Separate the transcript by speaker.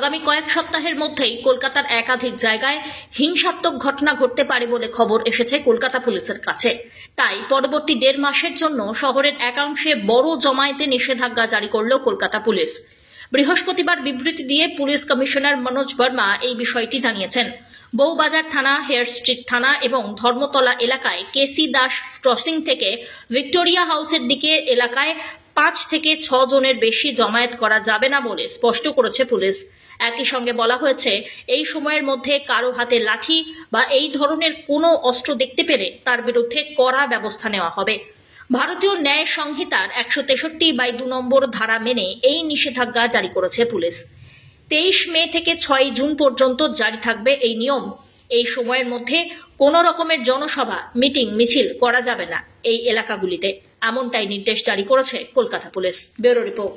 Speaker 1: আগামী কয়েক সপ্তাহের মধ্যেই কলকাতার একাধিক জায়গায় হিংসাত্মক ঘটনা ঘটতে পারে বলে খবর এসেছে কলকাতা পুলিশের কাছে। তাই পরবর্তী 1.5 মাসের জন্য শহরের একাংশে বড় জমায়েতে নিষেধাজ্ঞা জারি করল কলকাতা পুলিশ। বৃহস্পতিবার বিবৃতি দিয়ে পুলিশ কমিশনার মনোজ বর্মা এই বিষয়টি জানিয়েছেন। বউবাজার থানা, হেয়ার স্ট্রিট থানা এবং ধর্মতলা এলাকায় কেসি দাস ক্রসিং থেকে ভিক্টোরিয়া হাউসের দিকে এলাকায় 5 থেকে 6 জনের বেশি জমায়েত করা যাবে না বলে স্পষ্ট করেছে পুলিশ। একই সঙ্গে বলা হয়েছে, এই সময়ের মধ্যে কারো হাতে লাঠি বা এই ধরনের কোনো অস্ত্র দেখতে পেলে তার বিরুদ্ধে কড়া ব্যবস্থা নেওয়া হবে। ভারতীয় ন্যায় সংহিতার 163/2 নম্বর ধারা মেনে এই নিষেধাজ্ঞা জারি করেছে পুলিশ। 23 মে থেকে 6 জুন পর্যন্ত জারি থাকবে এই নিয়ম। এই সময়ের মধ্যে কোনো রকমের জনসভা, মিটিং, মিছিল করা যাবে না এই এলাকাগুলিতে, এমনটাই নির্দেশ জারি করেছে কলকাতা পুলিশ। Bureau report.